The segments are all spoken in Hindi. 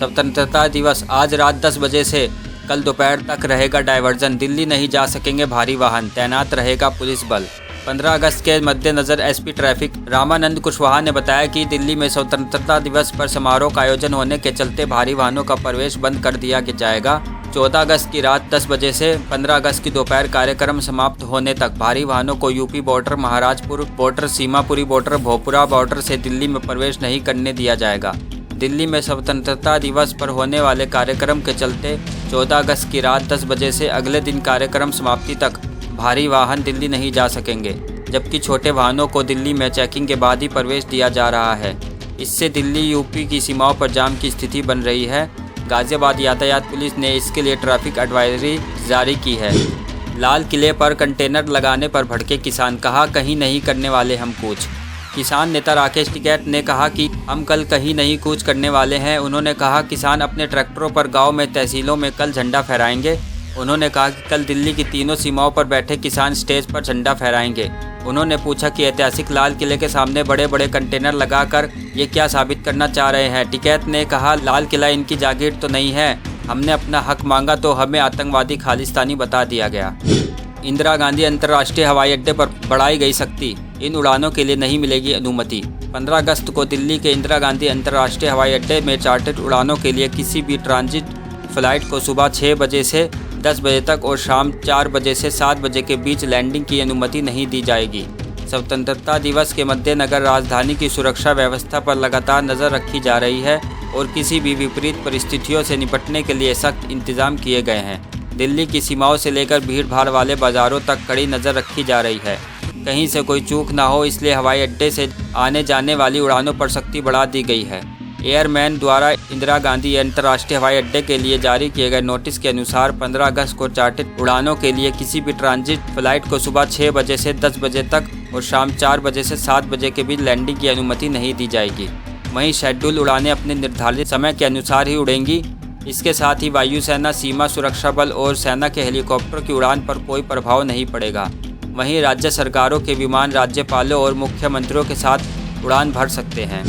स्वतंत्रता दिवस आज रात 10 बजे से कल दोपहर तक रहेगा डायवर्जन। दिल्ली नहीं जा सकेंगे भारी वाहन, तैनात रहेगा पुलिस बल। 15 अगस्त के मद्देनज़र एसपी ट्रैफिक रामानंद कुशवाहा ने बताया कि दिल्ली में स्वतंत्रता दिवस पर समारोह का आयोजन होने के चलते भारी वाहनों का प्रवेश बंद कर दिया जाएगा। 14 अगस्त की रात 10 बजे से 15 अगस्त की दोपहर कार्यक्रम समाप्त होने तक भारी वाहनों को UP border, Maharajpur border, Seemapuri border, Bhopura border से दिल्ली में प्रवेश नहीं करने दिया जाएगा। दिल्ली में स्वतंत्रता दिवस पर होने वाले कार्यक्रम के चलते 14 अगस्त की रात 10 बजे से अगले दिन कार्यक्रम समाप्ति तक भारी वाहन दिल्ली नहीं जा सकेंगे, जबकि छोटे वाहनों को दिल्ली में चेकिंग के बाद ही प्रवेश दिया जा रहा है। इससे दिल्ली यूपी की सीमाओं पर जाम की स्थिति बन रही है। गाजियाबाद यातायात पुलिस ने इसके लिए ट्रैफिक एडवाइजरी जारी की है। लाल किले पर कंटेनर लगाने पर भड़के किसान, कहा कहीं नहीं करने वाले हम कूच। किसान नेता राकेश टिकैत ने कहा कि हम कल कहीं नहीं कूच करने वाले हैं। उन्होंने कहा किसान अपने ट्रैक्टरों पर गांव में, तहसीलों में कल झंडा फहराएंगे। उन्होंने कहा कि कल दिल्ली की तीनों सीमाओं पर बैठे किसान स्टेज पर झंडा फहराएंगे। उन्होंने पूछा कि ऐतिहासिक लाल किले के सामने बड़े बड़े कंटेनर लगाकर ये क्या साबित करना चाह रहे हैं। टिकैत ने कहा लाल किला इनकी जागीर तो नहीं है, हमने अपना हक मांगा तो हमें आतंकवादी खालिस्तानी बता दिया गया। इंदिरा गांधी अंतर्राष्ट्रीय हवाई अड्डे पर बढ़ाई गई सख्ती, इन उड़ानों के लिए नहीं मिलेगी अनुमति। 15 अगस्त को दिल्ली के इंदिरा गांधी अंतर्राष्ट्रीय हवाई अड्डे में चार्टर्ड उड़ानों के लिए किसी भी ट्रांजिट फ्लाइट को सुबह 6 बजे से 10 बजे तक और शाम 4 बजे से 7 बजे के बीच लैंडिंग की अनुमति नहीं दी जाएगी। स्वतंत्रता दिवस के मद्देनज़र राजधानी की सुरक्षा व्यवस्था पर लगातार नज़र रखी जा रही है और किसी भी विपरीत परिस्थितियों से निपटने के लिए सख्त इंतजाम किए गए हैं। दिल्ली की सीमाओं से लेकर भीड़ भाड़ वाले बाज़ारों तक कड़ी नज़र रखी जा रही है, कहीं से कोई चूक ना हो, इसलिए हवाई अड्डे से आने जाने वाली उड़ानों पर सख्ती बढ़ा दी गई है। एयरमैन द्वारा इंदिरा गांधी अंतर्राष्ट्रीय हवाई अड्डे के लिए जारी किए गए नोटिस के अनुसार 15 अगस्त को चार्टर्ड उड़ानों के लिए किसी भी ट्रांजिट फ्लाइट को सुबह 6 बजे से 10 बजे तक और शाम 4 बजे से 7 बजे के बीच लैंडिंग की अनुमति नहीं दी जाएगी। वहीं शेड्यूल उड़ानें अपने निर्धारित समय के अनुसार ही उड़ेंगी। इसके साथ ही वायुसेना, सीमा सुरक्षा बल और सेना के हेलीकॉप्टर की उड़ान पर कोई प्रभाव नहीं पड़ेगा। वहीं राज्य सरकारों के विमान राज्यपालों और मुख्यमंत्रियों के साथ उड़ान भर सकते हैं।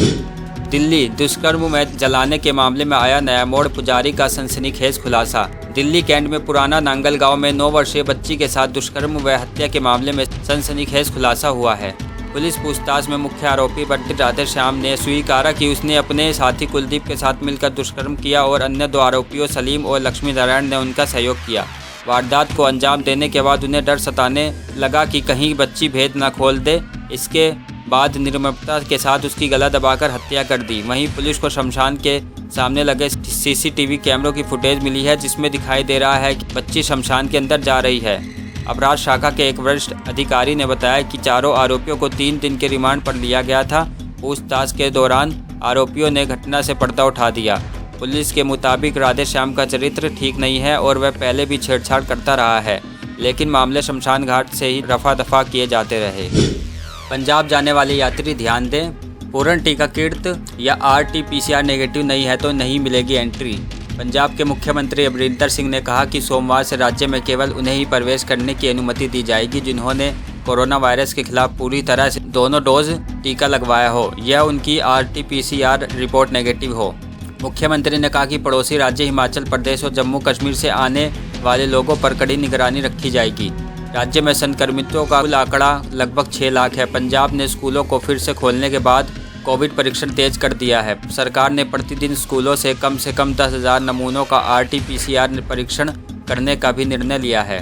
दिल्ली दुष्कर्म में जलाने के मामले में आया नया मोड़, पुजारी का सनसनीखेज खुलासा। दिल्ली कैंट में पुराना नांगल गांव में 9 वर्षीय बच्ची के साथ दुष्कर्म व हत्या के मामले में सनसनीखेज खुलासा हुआ है। पुलिस पूछताछ में मुख्य आरोपी बंटी राधेश्याम ने स्वीकारा कि उसने अपने साथी कुलदीप के साथ मिलकर दुष्कर्म किया और अन्य 2 आरोपियों सलीम और लक्ष्मी नारायण ने उनका सहयोग किया। वारदात को अंजाम देने के बाद उन्हें डर सताने लगा कि कहीं बच्ची भेद न खोल दे। इसके बाद निर्ममता के साथ उसकी गला दबाकर हत्या कर दी। वहीं पुलिस को शमशान के सामने लगे सीसीटीवी कैमरों की फुटेज मिली है, जिसमें दिखाई दे रहा है कि बच्ची शमशान के अंदर जा रही है। अपराध शाखा के एक वरिष्ठ अधिकारी ने बताया कि चारों आरोपियों को 3 दिन के रिमांड पर लिया गया था। पूछताछ के दौरान आरोपियों ने घटना से पर्दा उठा दिया। पुलिस के मुताबिक राधेश्याम का चरित्र ठीक नहीं है और वह पहले भी छेड़छाड़ करता रहा है, लेकिन मामले शमशान घाट से ही रफा दफा किए जाते रहे। पंजाब जाने वाले यात्री ध्यान दें, पूर्ण टीकाकृत या RT-PCR नेगेटिव नहीं है तो नहीं मिलेगी एंट्री। पंजाब के मुख्यमंत्री अमरिंदर सिंह ने कहा कि सोमवार से राज्य में केवल उन्हें ही प्रवेश करने की अनुमति दी जाएगी जिन्होंने कोरोना वायरस के खिलाफ पूरी तरह से दोनों डोज टीका लगवाया हो या उनकी RT-PCR रिपोर्ट नेगेटिव हो। मुख्यमंत्री ने कहा कि पड़ोसी राज्य हिमाचल प्रदेश और जम्मू कश्मीर से आने वाले लोगों पर कड़ी निगरानी रखी जाएगी। राज्य में संक्रमितों का कुल आंकड़ा लगभग 6 लाख है। पंजाब ने स्कूलों को फिर से खोलने के बाद कोविड परीक्षण तेज कर दिया है। सरकार ने प्रतिदिन स्कूलों से कम 10,000 नमूनों का RT-PCR परीक्षण करने का भी निर्णय लिया है।